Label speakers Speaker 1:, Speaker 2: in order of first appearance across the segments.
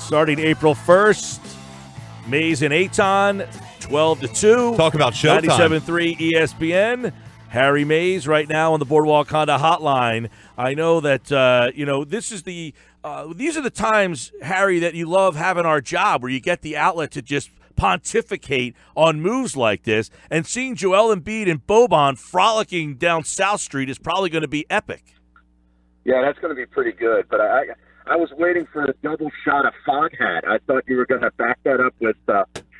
Speaker 1: Starting April 1st, Mays and Aton, 12 to 2.
Speaker 2: Talk about showtime.
Speaker 1: 97.3 ESPN. Harry Mays right now on the Boardwalk Honda hotline. I know that, this is these are the times, Harry, that you love having our job where you get the outlet to just pontificate on moves like this. And seeing Joel Embiid and Boban frolicking down South Street is probably going to be epic.
Speaker 3: Yeah, that's going to be pretty good. But I was waiting for a double shot of Foghat. I thought you were going to back that up with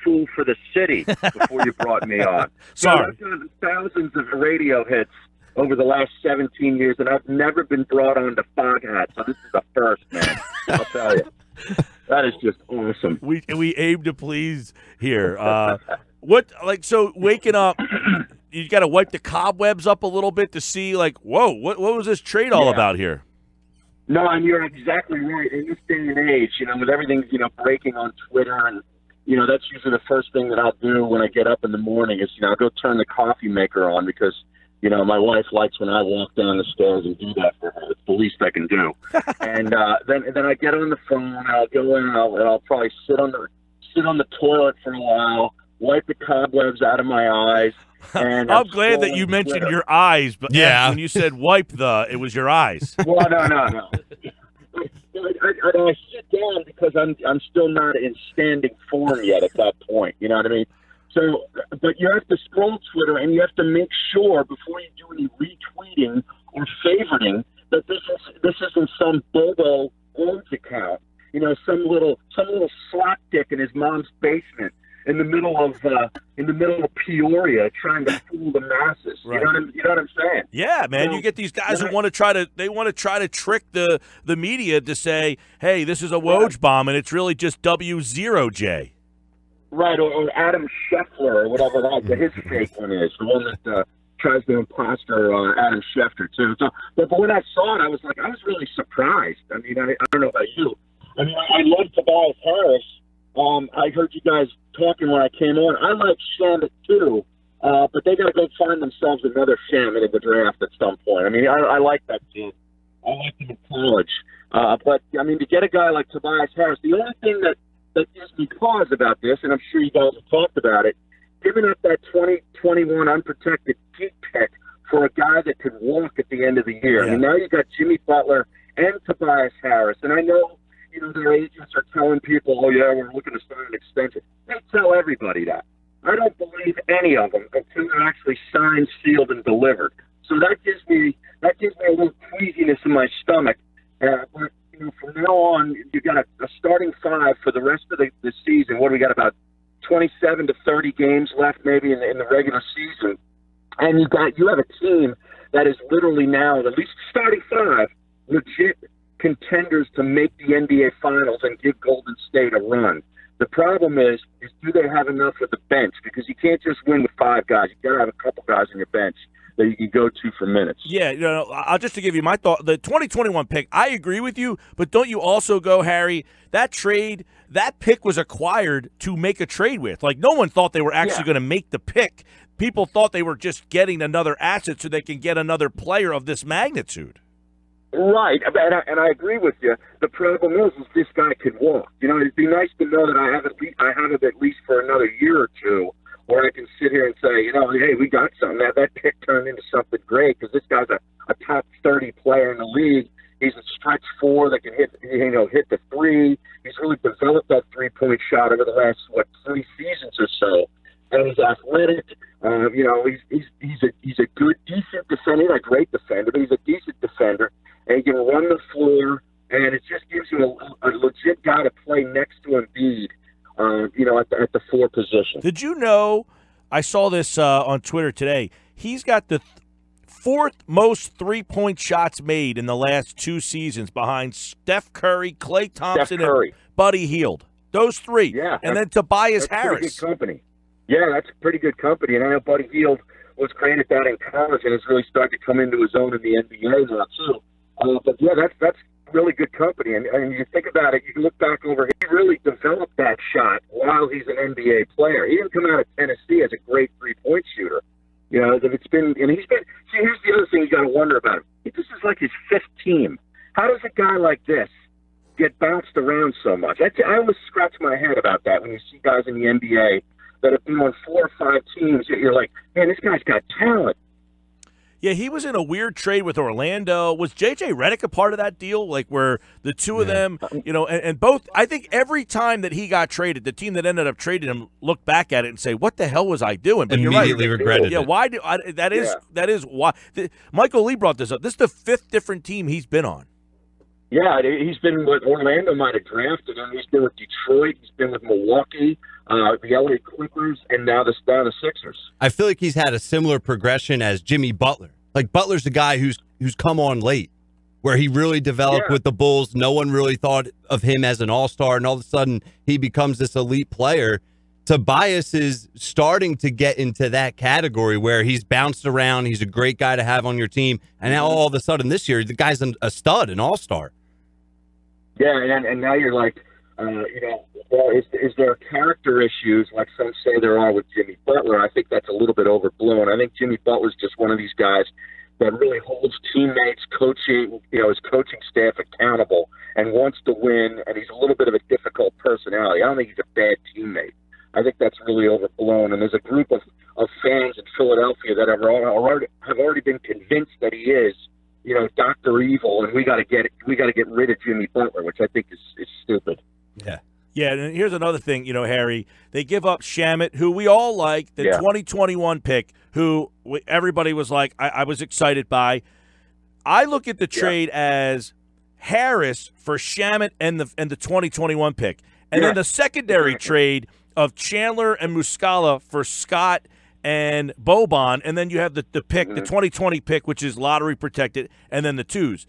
Speaker 3: Fool for the City before you brought me on.
Speaker 1: Sorry.
Speaker 3: So I've done thousands of radio hits over the last 17 years, and I've never been brought on to Foghat. So this is the first, man. I'll tell you. That is just awesome.
Speaker 1: We aim to please here. So waking up, you got to wipe the cobwebs up a little bit to see, like, whoa, what was this trade all about here?
Speaker 3: No, and you're exactly right. In this day and age, with everything, breaking on Twitter, and, that's usually the first thing that I'll do when I get up in the morning is, I'll go turn the coffee maker on because, my wife likes when I walk down the stairs and do that for her. It's the least I can do. And then I get on the phone, and I'll go in, and I'll probably sit on the toilet for a while, wipe the cobwebs out of my eyes. And
Speaker 1: I'm glad that you mentioned your eyes, but when you said wipe it was your eyes.
Speaker 3: Well, no. I sit down because I'm still not in standing form yet at that point. You know what I mean? So, but you have to scroll Twitter, and you have to make sure before you do any retweeting or favoriting that this isn't some Bobo Owens account. Some little slot dick in his mom's basement in the middle of Peoria trying to fool the masses. Right. You know what I'm saying?
Speaker 1: Yeah, man. You get these guys who want to try to trick the media to say, hey, this is a Woj bomb, and it's really just W0J.
Speaker 3: Right, or Adam Scheffler, or whatever his fake one is, the one that tries to imposter Adam Schefter, too. So, but when I saw it, I was really surprised. I mean, I don't know about you. I mean, I love Tobias Harris. I heard you guys talking when I came on. I like Shamit, too, but they got to go find themselves another Shamit in the draft at some point. I mean, I like that kid. I liked him in college. But, I mean, to get a guy like Tobias Harris, the only thing that gives me pause about this, and I'm sure you guys have talked about it, giving up that 2021 unprotected deep pick for a guy that could walk at the end of the year. Yeah. I mean, now you've got Jimmy Butler and Tobias Harris, and I know, their agents are telling people, oh, yeah, we're looking to sign an extension. They tell everybody that. I don't believe any of them until they're actually signed, sealed, and delivered. So that gives me a little queasiness in my stomach. But, from now on, you've got a starting five for the rest of the season. What do we got, about 27 to 30 games left maybe in the regular season? And you have a team that is literally now, at least starting five, legit contenders to make the NBA Finals and give Golden State a run. The problem is do they have enough with the bench? Because you can't just win with five guys. You've got to have a couple guys on your bench that you can go to for minutes.
Speaker 1: Yeah, I'll just to give you my thought, the 2021 pick, I agree with you, but don't you also go, Harry, that pick was acquired to make a trade with. Like, no one thought they were actually going to make the pick. People thought they were just getting another asset so they can get another player of this magnitude.
Speaker 3: Right, and I agree with you. The problem is this guy could walk. It'd be nice to know that I have it at least for another year or two, where I can sit here and say, hey, we got something. That pick turned into something great because this guy's a top 30 player in the league. He's a stretch four that can hit the three. He's really developed that three-point shot over the last 3 seasons or so. And he's athletic. He's a good, decent defender. He's not a great defender, but he's a decent defender. And he can run the floor, and it just gives you a legit guy to play next to Embiid. At the four position.
Speaker 1: Did you know, I saw this on Twitter today, he's got the fourth most three-point shots made in the last 2 seasons behind Steph Curry, Klay Thompson, and Buddy Hield. Those three. Yeah. And then Tobias Harris.
Speaker 3: Pretty good company. Yeah, that's pretty good company. And I know Buddy Hield was great at that in college and has really started to come into his own in the NBA now, too. But, yeah, that's really good company. And you think about it, you can look back over, he really developed that shot while he's an NBA player. He didn't come out of Tennessee as a great three-point shooter. Here's the other thing you got to wonder about him. This is like his fifth team. How does a guy like this get bounced around so much. I always scratch my head about that when you see guys in the NBA that have been on 4 or 5 teams. You're like, man, this guy's got talent.
Speaker 1: Yeah, he was in a weird trade with Orlando. Was J.J. Redick a part of that deal? Like where the two of them, and both, I think every time that he got traded, the team that ended up trading him looked back at it and say, what the hell was I doing? But
Speaker 2: immediately
Speaker 1: you're right.
Speaker 2: regretted it.
Speaker 1: Why do that is why. Michael Lee brought this up. This is the 5th different team he's been on.
Speaker 3: Yeah, he's been with Orlando, might have drafted him. He's been with Detroit. He's been with Milwaukee, the LA Clippers, and now the Sixers.
Speaker 2: I feel like he's had a similar progression as Jimmy Butler. Like Butler's the guy who's come on late, where he really developed with the Bulls. No one really thought of him as an all-star, and all of a sudden he becomes this elite player. Tobias is starting to get into that category where he's bounced around. He's a great guy to have on your team, and now all of a sudden this year the guy's a stud, an all-star.
Speaker 3: Yeah, and now you're like, is there character issues like some say there are with Jimmy Butler? I think that's a little bit overblown. I think Jimmy Butler's just one of these guys that really holds teammates, coaching, his coaching staff accountable and wants to win, and he's a little bit of a difficult personality. I don't think he's a bad teammate. I think that's really overblown, and there's a group of fans in Philadelphia that have already been convinced that he is, Dr. Evil, and we got to get rid of Jimmy Butler, which I think is stupid.
Speaker 2: Yeah.
Speaker 1: Yeah, and here's another thing, Harry. They give up Shamet, who we all like, the 2021 pick, who everybody was like, I was excited by. I look at the trade as Harris for Shamet and the 2021 pick. And then the secondary trade of Chandler and Muscala for Scott and Boban, and then you have the pick, the 2020 pick, which is lottery protected, and then the 2s.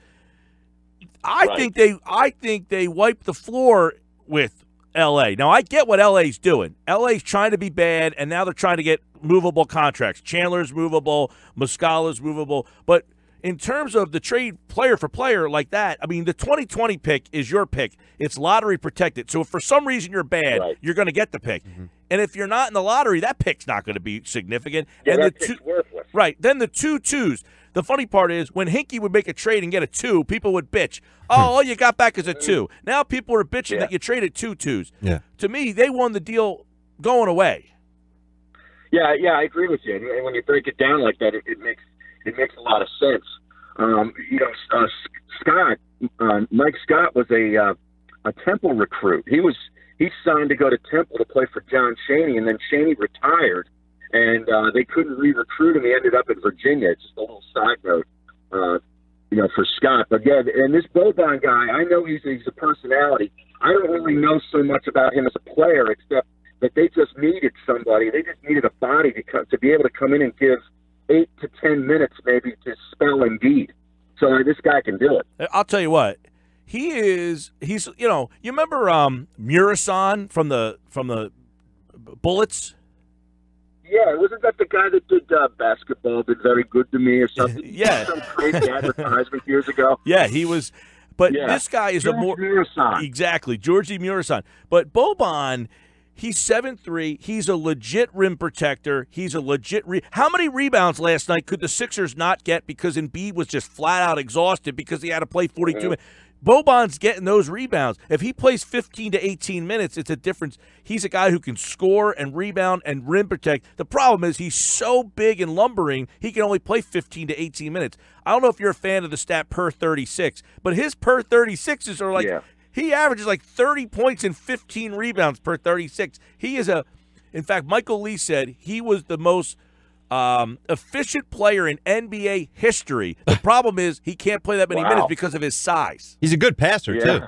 Speaker 1: I think they wiped the floor with L.A. Now, I get what L.A.'s doing. L.A.'s trying to be bad, and now they're trying to get movable contracts. Chandler's movable, Muscala's movable. But in terms of the trade player for player like that, I mean, the 2020 pick is your pick. It's lottery protected. So if for some reason you're bad, you're going to get the pick. Mm-hmm. And if you're not in the lottery, that pick's not going to be significant.
Speaker 3: Yeah,
Speaker 1: and
Speaker 3: that pick's worthless.
Speaker 1: Right. Then the 2-2s. The funny part is when Hinkie would make a trade and get a 2, people would bitch. Oh, all you got back is a 2. Now people are bitching that you traded 2 2s.
Speaker 2: Yeah.
Speaker 1: To me, they won the deal going away.
Speaker 3: Yeah, I agree with you. And when you break it down like that, it makes a lot of sense. Mike Scott was a Temple recruit. He signed to go to Temple to play for John Chaney, and then Chaney retired, and they couldn't re-recruit him. He ended up in Virginia. Just a little side note, for Scott. But yeah, and this Boban guy, I know he's a personality. I don't really know so much about him as a player, except that they just needed somebody. They just needed a body to be able to come in and give 8 to 10 minutes maybe to spell Embiid. So this guy can do it.
Speaker 1: I'll tell you what. He's you remember Murasan from the Bullets?
Speaker 3: Yeah, wasn't that the guy that did basketball, did very good to me or something?
Speaker 1: Yeah.
Speaker 3: Some crazy advertisement years ago.
Speaker 1: Yeah, he was. But this guy is
Speaker 3: Murasan.
Speaker 1: Exactly, Georgie Murasan. But Boban, he's 7'3". He's a legit rim protector. He's a legit how many rebounds last night could the Sixers not get because Embiid was just flat out exhausted because he had to play 42 minutes? Boban's getting those rebounds. If he plays 15 to 18 minutes, it's a difference. He's a guy who can score and rebound and rim protect. The problem is he's so big and lumbering, he can only play 15 to 18 minutes. I don't know if you're a fan of the stat per 36, but his per 36s are like he averages like 30 points and 15 rebounds per 36. He is in fact, Michael Lee said he was the most efficient player in NBA history. The problem is he can't play that many minutes because of his size.
Speaker 2: He's a good passer, too.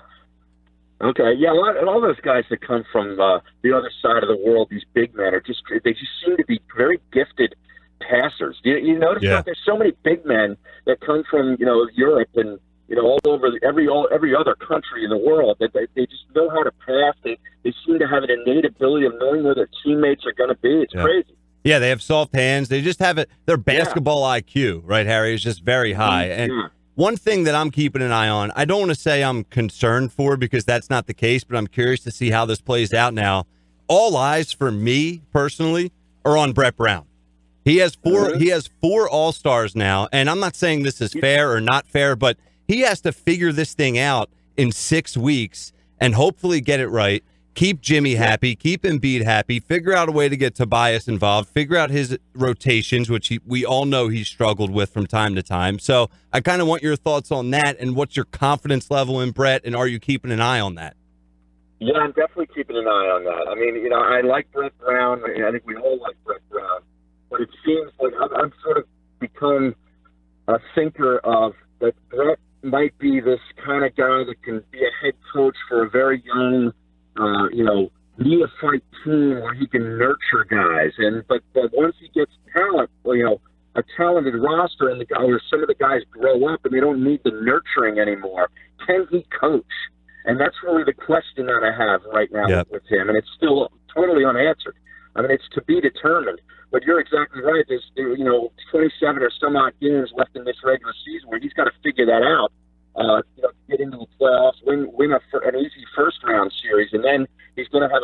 Speaker 3: Okay, yeah, all those guys that come from the other side of the world, these big men, they just seem to be very gifted passers. You notice that there's so many big men that come from Europe and all over every other country in the world that they just know how to pass. They seem to have an innate ability of knowing where their teammates are going to be. It's crazy.
Speaker 2: Yeah, they have soft hands. They just have their basketball IQ, right, Harry, is just very high. And one thing that I'm keeping an eye on, I don't want to say I'm concerned for because that's not the case, but I'm curious to see how this plays out now. All eyes for me personally are on Brett Brown. He has four All-Stars now, and I'm not saying this is fair or not fair, but he has to figure this thing out in 6 weeks and hopefully get it right. Keep Jimmy happy, keep Embiid happy, figure out a way to get Tobias involved, figure out his rotations, which we all know he's struggled with from time to time. So I kind of want your thoughts on that, and what's your confidence level in Brett, and are you keeping an eye on that?
Speaker 3: Yeah, I'm definitely keeping an eye on that. I mean, I like Brett Brown. I think we all like Brett Brown. But it seems like I've sort of become a thinker of that Brett might be this kind of guy that can be a head coach for a very young, neophyte team where he can nurture guys. But once he gets talent, a talented roster, and some of the guys grow up and they don't need the nurturing anymore, can he coach? And that's really the question that I have right now with him, and it's still totally unanswered. I mean, it's to be determined. But you're exactly right. There's 27 or some odd games left in this regular season where he's got to figure that out. Get into the playoffs, win an easy first round series, and then he's going to have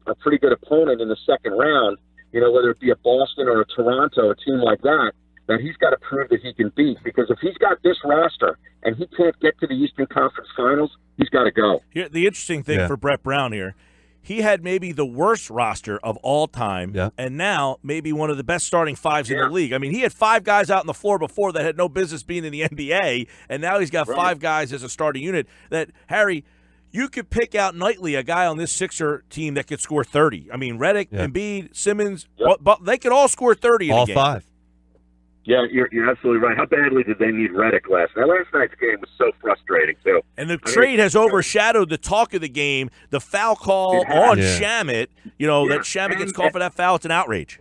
Speaker 3: a pretty good opponent in the second round. Whether it be a Boston or a Toronto, a team like that he's got to prove that he can beat. Because if he's got this roster and he can't get to the Eastern Conference Finals, he's got to go.
Speaker 1: Here, the interesting thing for Brett Brown here, he had maybe the worst roster of all time, and now maybe one of the best starting fives in the league. I mean, he had 5 guys out on the floor before that had no business being in the NBA, and now he's got 5 guys as a starting unit that, Harry, you could pick out nightly a guy on this Sixer team that could score 30. I mean, Redick, Embiid, Simmons, but they could all score 30 in a game.
Speaker 2: All 5.
Speaker 3: Yeah, you're absolutely right. How badly did they need Redick last night? Last night's game was so frustrating, too.
Speaker 1: And the trade has overshadowed the talk of the game, the foul call on Shamet. That Shamet gets called for that foul. It's an outrage.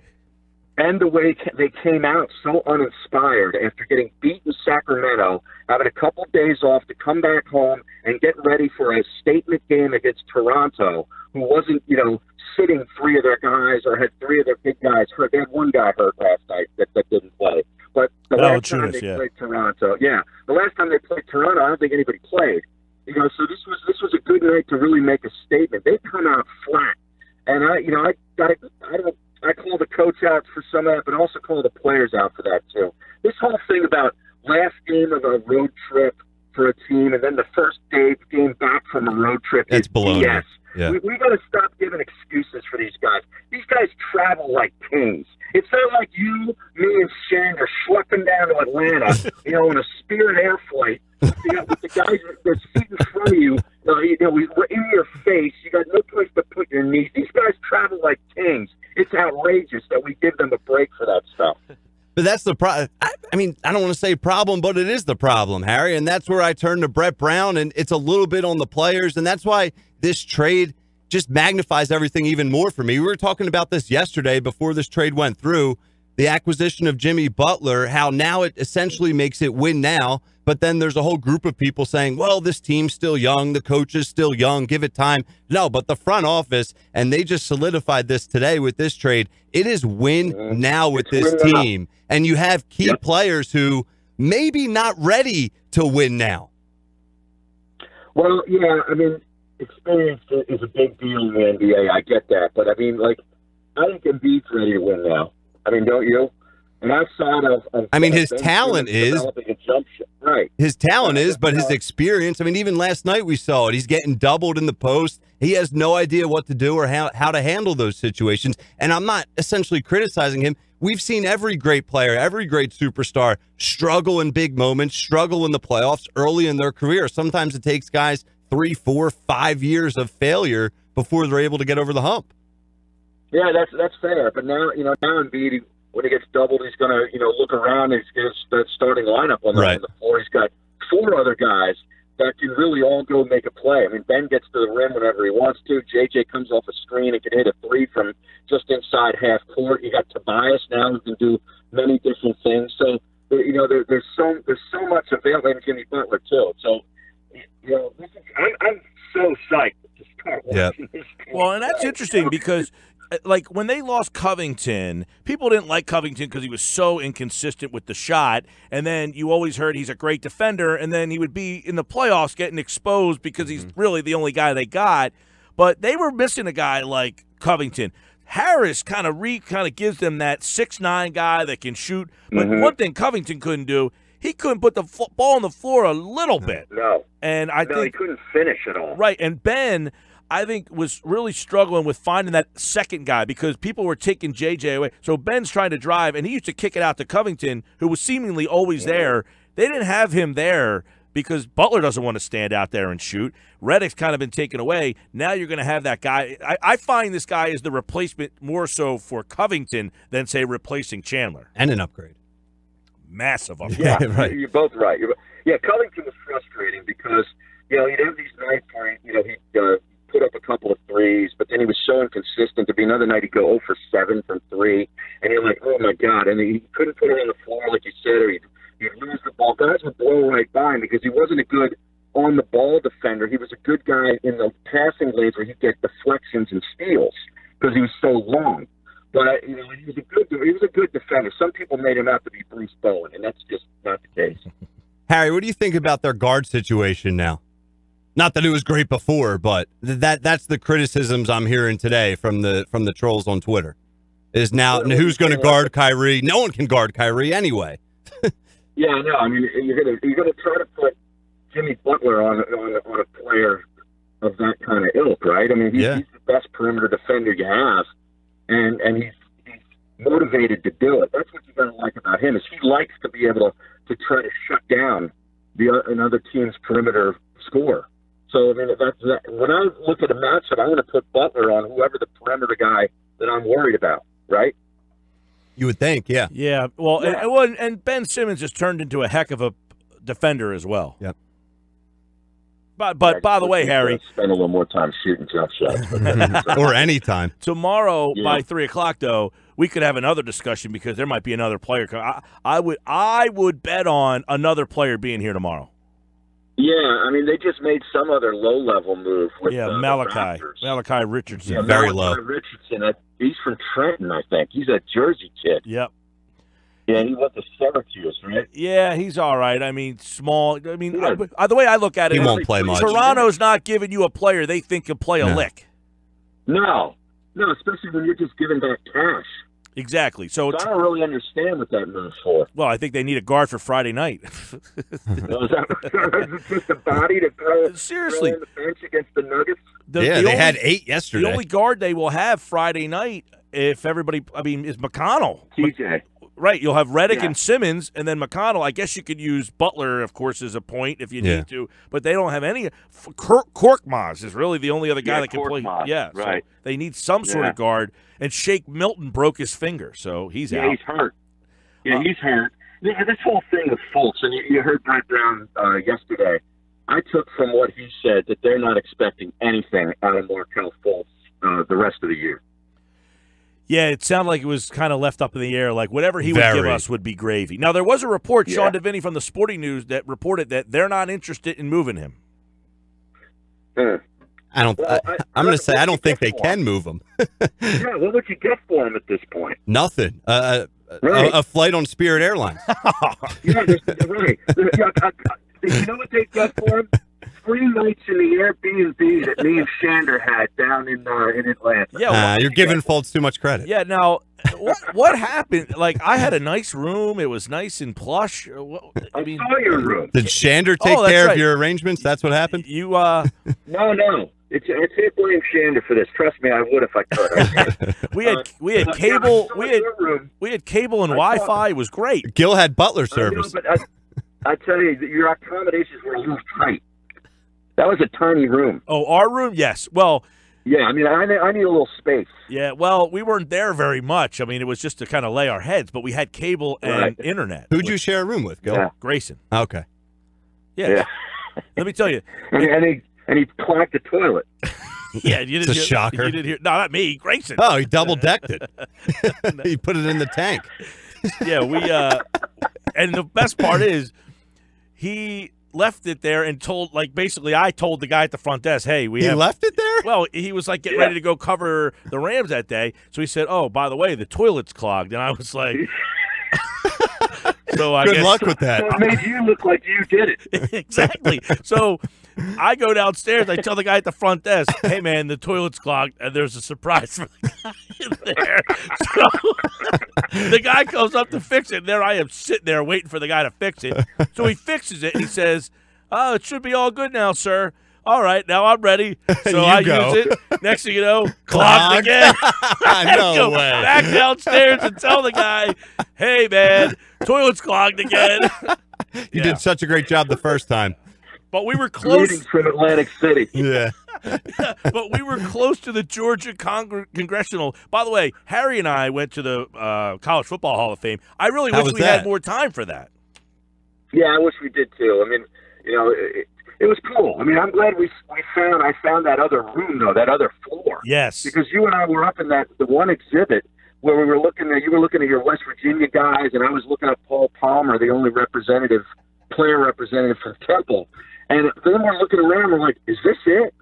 Speaker 3: And the way they came out so uninspired after getting beat in Sacramento, having a couple days off to come back home and get ready for a statement game against Toronto, who wasn't, sitting 3 of their guys or had 3 of their big guys hurt. They had 1 guy hurt last night that didn't play. But the last time they played Toronto, the last time they played Toronto, I don't think anybody played. So this was a good night to really make a statement. They come out flat, and I call the coach out for some of that, but also call the players out for that too. This whole thing about last game of a road trip for a team and then the first game back from a road trip is BS. Yeah. We got to stop giving excuses for these guys. These guys travel like kings. It's not like you, me, and Shane are schlepping down to Atlanta, in a Spirit Air flight, with the guys that's sitting in front of you, we're in your face. You got no place to put your knees. These guys travel like kings. It's outrageous that we give them a break for that stuff.
Speaker 2: But that's the problem. I mean, I don't want to say problem, but it is the problem, Harry. And that's where I turn to Brett Brown, and it's a little bit on the players. And that's why this trade just magnifies everything even more for me. We were talking about this yesterday before this trade went through, the acquisition of Jimmy Butler, how now it essentially makes it win now. But then there's a whole group of people saying, well, this team's still young. The coach is still young. Give it time. No, but the front office, and they just solidified this today with this trade, it is win now with this team. And you have key players who maybe not ready to win now.
Speaker 3: Well, yeah, I mean, experience is a big deal in the NBA. I get that. But, I mean, I think Embiid's ready to win now. I mean, don't you? And outside of
Speaker 2: his talent is
Speaker 3: right.
Speaker 2: His talent is, but his experience. I mean, even last night we saw it. He's getting doubled in the post. He has no idea what to do or how to handle those situations. And I'm not essentially criticizing him. We've seen every great player, every great superstar struggle in big moments, struggle in the playoffs early in their career. Sometimes it takes guys 3, 4, 5 years of failure before they're able to get over the hump.
Speaker 3: Yeah, that's fair. But now Embiid, when he gets doubled, he's going to, look around and he's going to starting lineup on the floor. He's got 4 other guys that can really all go make a play. I mean, Ben gets to the rim whenever he wants to. JJ comes off a screen and can hit a 3 from just inside half court. You got Tobias now who can do many different things. So, there's so much available, and Jimmy Butler too. So, I'm so psyched to start watching this game.
Speaker 1: Well, and that's interesting because when they lost Covington, people didn't like Covington because he was so inconsistent with the shot. And then you always heard he's a great defender, and then he would be in the playoffs getting exposed because he's really the only guy they got. But they were missing a guy like Covington. Harris kind of gives them that 6'9" guy that can shoot. But one thing Covington couldn't do, he couldn't put the ball on the floor a little bit.
Speaker 3: No.
Speaker 1: And I think
Speaker 3: he couldn't finish at all.
Speaker 1: Right, and Ben, I think, was really struggling with finding that second guy because people were taking JJ away. So Ben's trying to drive, and he used to kick it out to Covington, who was seemingly always there. They didn't have him there because Butler doesn't want to stand out there and shoot. Redick's kind of been taken away. Now you're going to have that guy. I find this guy is the replacement more so for Covington than, say, replacing Chandler.
Speaker 2: And an upgrade.
Speaker 1: Massive upgrade.
Speaker 3: Yeah,
Speaker 2: right.
Speaker 3: You're both right. Covington was frustrating because, he'd have these nights where, he'd put up a couple of threes, but then he was so inconsistent. There'd be another night he'd go 0 for 7 from 3, and you're like, oh, my God. And he couldn't put it on the floor, like you said, or he'd lose the ball. Guys would blow right by him because he wasn't a good on-the-ball defender. He was a good guy in the passing lanes where he'd get deflections and steals because he was so long. But he was a good defender. Some people made him out to be Bruce Bowen, and that's just not the case.
Speaker 2: Harry, what do you think about their guard situation now? Not that it was great before, but that's the criticisms I'm hearing today from the trolls on Twitter. Is now who's going to guard Kyrie? No one can guard Kyrie anyway.
Speaker 3: Yeah, I know. I mean, you're gonna try to put Jimmy Butler on a player of that kind of ilk, right? I mean, he's the best perimeter defender you have, and he's motivated to do it. That's what you gotta like about him is he likes to be able to try to shut down another team's perimeter score. So I mean, when I look at a matchup, I'm going to put Butler on whoever the perimeter guy that I'm worried about, right?
Speaker 2: You would think, yeah.
Speaker 1: Yeah, well, yeah. And Ben Simmons has turned into a heck of a defender as well.
Speaker 2: Yep.
Speaker 1: But by the way, Harry,
Speaker 3: spend a little more time shooting jump shots,
Speaker 2: or any time.
Speaker 1: Tomorrow by 3:00, though, we could have another discussion because there might be another player. I would bet on another player being here tomorrow.
Speaker 3: Yeah, I mean, they just made some other low-level move with
Speaker 1: Malachi Richardson.
Speaker 3: Yeah,
Speaker 2: very
Speaker 3: Malachi
Speaker 2: low.
Speaker 3: Richardson, he's from Trenton, I think. He's a Jersey kid.
Speaker 1: Yep.
Speaker 3: Yeah, he went to Syracuse, right?
Speaker 1: Yeah, he's all right. I mean, small. I mean, the way I look at it,
Speaker 2: he won't play much.
Speaker 1: Toronto's not giving you a player they think can play a lick.
Speaker 3: No, especially when you're just giving back cash.
Speaker 1: Exactly. So
Speaker 3: I don't really understand what that move's for.
Speaker 1: Well, I think they need a guard for Friday night.
Speaker 3: Is it just a body to throw,
Speaker 1: seriously
Speaker 3: throw on the bench against the Nuggets?
Speaker 2: They had 8 yesterday.
Speaker 1: The only guard they will have Friday night, if everybody, is McConnell.
Speaker 3: TJ.
Speaker 1: Right, you'll have Redick and Simmons, and then McConnell. I guess you could use Butler, of course, as a point if you need to, but they don't have any. Korkmaz is really the only other guy that can play. Yeah,
Speaker 3: right.
Speaker 1: So they need some sort of guard, and Shake Milton broke his finger, so he's out.
Speaker 3: Yeah, he's hurt. Yeah, he's hurt. Yeah, this whole thing with Foles, and you heard Brett Brown yesterday, I took from what he said that they're not expecting anything out of Markelle Fultz the rest of the year.
Speaker 1: Yeah, it sounded like it was kind of left up in the air, like whatever he would give us would be gravy. Now, there was a report, Sean Deviney from the Sporting News, that reported that they're not interested in moving him.
Speaker 2: I'm going to say I don't think they can move him.
Speaker 3: Yeah, what would you get for him at this point?
Speaker 2: Nothing.
Speaker 3: Right.
Speaker 2: A flight on Spirit Airlines.
Speaker 3: Yeah, right. You know what they get for him? 3 nights in the Airbnb that me and Shander had down in Atlanta.
Speaker 1: Yeah,
Speaker 2: you're giving Fultz too much credit.
Speaker 1: Yeah, now, what happened? Like, I had a nice room. It was nice and plush.
Speaker 3: I saw your room.
Speaker 2: Did Shander take care of your arrangements? That's what happened?
Speaker 3: No. I can't blame Shander for this. Trust me, I would if I could.
Speaker 1: we had cable. We had cable and Wi-Fi. It was great.
Speaker 2: Gil had butler service.
Speaker 3: I tell you, your accommodations were a little tight. That was a tiny room.
Speaker 1: Oh, our room? Yes. Well,
Speaker 3: yeah, I mean, I need a little space.
Speaker 1: Yeah, well, we weren't there very much. I mean, it was just to kind of lay our heads, but we had cable and internet.
Speaker 2: Who'd you share a room with, Gil?
Speaker 3: Yeah.
Speaker 1: Grayson.
Speaker 2: Okay.
Speaker 1: Yeah. Let me tell you.
Speaker 3: And he clogged the toilet.
Speaker 1: Yeah, you didn't
Speaker 2: it's a shocker.
Speaker 1: You didn't hear. No, not me, Grayson.
Speaker 2: Oh, he double-decked it. He put it in the tank.
Speaker 1: Yeah, and the best part is he left it there and told, like, basically I told the guy at the front desk, hey, he
Speaker 2: left it there?
Speaker 1: Well, he was like getting ready to go cover the Rams that day. So he said, oh, by the way, the toilet's clogged. And I was like,
Speaker 2: so I guess. Good luck with that.
Speaker 3: So it made you look like you did it.
Speaker 1: Exactly. So I go downstairs. I tell the guy at the front desk, "Hey, man, the toilet's clogged, and there's a surprise for the guy in there." So the guy comes up to fix it, and there I am sitting there waiting for the guy to fix it. So he fixes it, and he says, "Oh, it should be all good now, sir." All right, now I'm ready. So I use it. Next thing you know, clogged again. I
Speaker 2: No way.
Speaker 1: Back downstairs and tell the guy, "Hey, man, toilet's clogged again."
Speaker 2: You did such a great job the first time.
Speaker 1: But we were close.
Speaker 3: Greetings from Atlantic City.
Speaker 2: Yeah.
Speaker 1: But we were close to the Georgia Congressional. By the way, Harry and I went to the College Football Hall of Fame. I really wish we had more time for that.
Speaker 3: Yeah, I wish we did too. I mean, it was cool. I mean, I'm glad I found that other room though, that other floor.
Speaker 1: Yes.
Speaker 3: Because you and I were up in the one exhibit where we were looking at. You were looking at your West Virginia guys, and I was looking at Paul Palmer, the only player representative from Temple. And then we're looking around. We're like, "Is this it?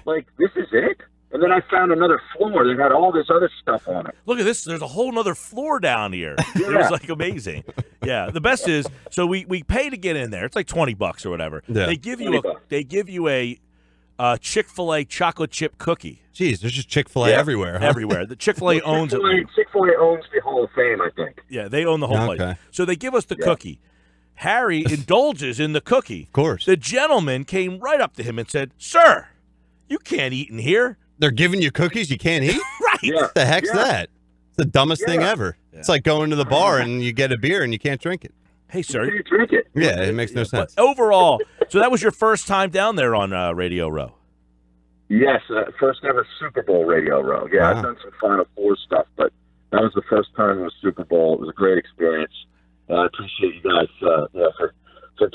Speaker 3: Like, this is it?" And then I found another floor that had all this other stuff on it.
Speaker 1: Look at this. There's a whole other floor down here.
Speaker 3: Yeah.
Speaker 1: It was like amazing. Yeah. The best is, so we pay to get in there. It's like $20 or whatever.
Speaker 2: Yeah.
Speaker 1: They give you a Chick-fil-A chocolate chip cookie.
Speaker 2: Jeez, there's just Chick-fil-A everywhere. Huh?
Speaker 1: Everywhere. The Chick-fil-A owns it.
Speaker 3: Chick-fil-A owns the Hall of Fame, I think.
Speaker 1: Yeah, they own the whole
Speaker 2: Okay.
Speaker 1: place. So they give us the cookie. Harry indulges in the cookie.
Speaker 2: Of course.
Speaker 1: The gentleman came right up to him and said, "Sir, you can't eat in here."
Speaker 2: They're giving you cookies you can't eat?
Speaker 1: Right.
Speaker 3: Yeah.
Speaker 2: What the heck's that? It's the dumbest thing ever.
Speaker 1: Yeah.
Speaker 2: It's like going to the bar and you get a beer and you can't drink it.
Speaker 1: Hey, sir.
Speaker 3: You drink it.
Speaker 2: Yeah, it makes no sense.
Speaker 1: But overall, so that was your first time down there on Radio Row.
Speaker 3: Yes, first ever Super Bowl Radio Row. Yeah,
Speaker 2: Wow.
Speaker 3: I've done some Final Four stuff, but that was the first time it was Super Bowl. It was a great experience. I appreciate you guys for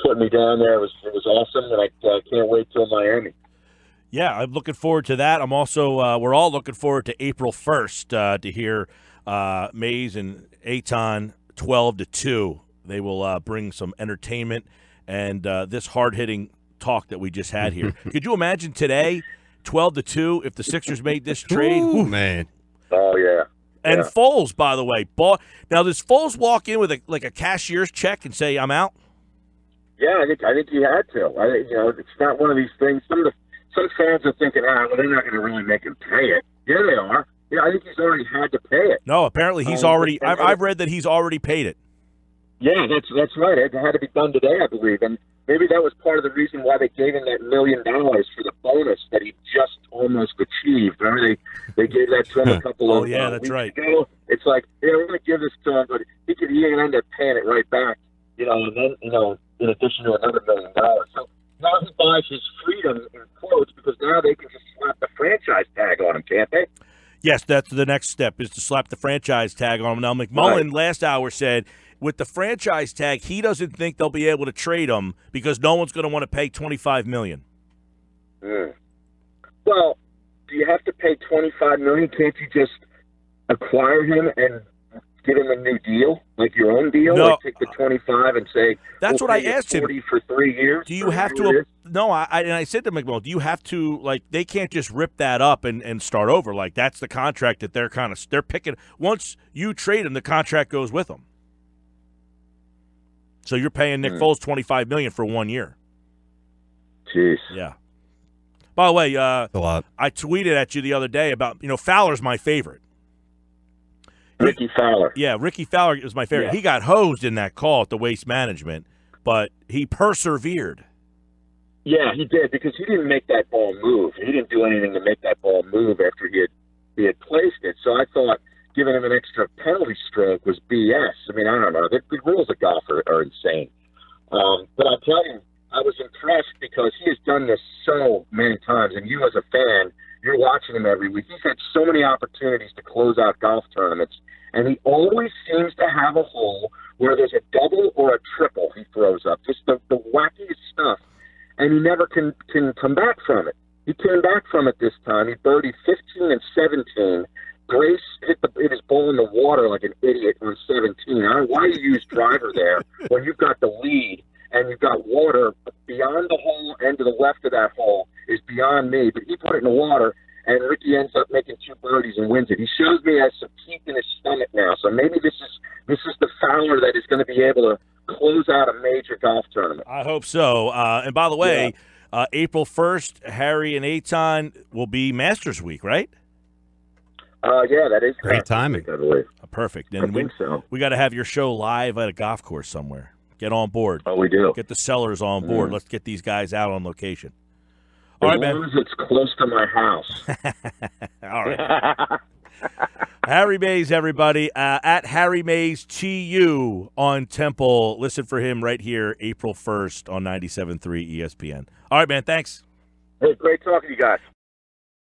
Speaker 3: putting me down there. It was awesome, and I can't wait till Miami.
Speaker 1: Yeah, I'm looking forward to that. I'm also we're all looking forward to April 1st to hear Mays and Eitan 12-2. They will bring some entertainment and this hard-hitting talk that we just had here. Could you imagine today, 12-2, if the Sixers made this trade?
Speaker 2: Ooh, man.
Speaker 3: Oh, yeah.
Speaker 1: And Foles, by the way, now does Foles walk in with a cashier's check and say, "I'm out"?
Speaker 3: Yeah, I think he had to. It's not one of these things. Some fans are thinking, well, they're not going to really make him pay it. Yeah, they are. Yeah, I think he's already had to pay it.
Speaker 1: No, apparently he's already. I've read that he's already paid it.
Speaker 3: Yeah, that's right. It had to be done today, I believe, and maybe that was part of the reason why they gave him that $1 million for the bonus that he just almost achieved. Remember, they gave that to him a couple of
Speaker 1: that's right.
Speaker 3: ago. It's like, we're going to give this to him, but he could end up paying it right back. And then in addition to another $1 million. So now he buys his freedom in quotes because now they can just slap the franchise tag on him, can't they?
Speaker 1: Yes, that's the next step is to slap the franchise tag on him. Now, McMullen last hour said with the franchise tag, he doesn't think they'll be able to trade him because no one's going to want to pay $25 million.
Speaker 3: Well, do you have to pay $25 million? Can't you just acquire him and give him a new deal, like your own deal?
Speaker 1: No,
Speaker 3: like take the 25 and say,
Speaker 1: that's
Speaker 3: we'll
Speaker 1: what I
Speaker 3: pay you
Speaker 1: asked him.
Speaker 3: 40 for 3 years.
Speaker 1: Do you have to? No, I said to McMullen, do you have to, they can't just rip that up and start over. Like, that's the contract that they're picking. Once you trade him, the contract goes with them. So you're paying Nick Foles $25 million for 1 year.
Speaker 3: Jeez.
Speaker 1: Yeah. By the way,
Speaker 2: A lot.
Speaker 1: I tweeted at you the other day about, Fowler's my favorite.
Speaker 3: Ricky Fowler.
Speaker 1: Yeah, Ricky Fowler is my favorite.
Speaker 3: Yeah.
Speaker 1: He got hosed in that call at the Waste Management, but he persevered.
Speaker 3: Yeah, he did, because he didn't make that ball move. He didn't do anything to make that ball move after he had placed it. So I thought giving him an extra penalty stroke was BS. I mean, I don't know. The rules of golf are insane. But I'll tell you, I was impressed because he has done this so many times, and you as a fan, you're watching him every week. He's had so many opportunities to close out golf tournaments, and he always seems to have a hole where there's a double or a triple he throws up, just the wackiest stuff, and he never can come back from it. He came back from it this time. He birdied 15 and 17. Grace hit his ball in the water like an idiot on 17. I don't know why you use driver there when you've got the lead and you've got water beyond the hole and to the left of that hole is beyond me. But he put it in the water, and Ricky ends up making 2 birdies and wins it. He shows me he has some teeth in his stomach now. So maybe this is the Fowler that is going to be able to close out a major golf tournament.
Speaker 1: I hope so. And by the way, April 1st, Harry and Eitan will be Masters Week, right?
Speaker 3: Yeah, that is
Speaker 2: Great timing.
Speaker 3: I believe.
Speaker 1: Perfect.
Speaker 3: I
Speaker 1: And
Speaker 3: think so.
Speaker 1: we got to have your show live at a golf course somewhere. Get on board.
Speaker 3: Oh, we do.
Speaker 1: Get the sellers on board.
Speaker 3: Mm.
Speaker 1: Let's get these guys out on location. All
Speaker 3: As
Speaker 1: right, man.
Speaker 3: long as it's close to my house.
Speaker 1: All right. Harry Mays, everybody. At Harry Mays TU on Temple. Listen for him right here, April 1st on 97.3 ESPN. All right, man. Thanks.
Speaker 3: Hey, great talking to you guys.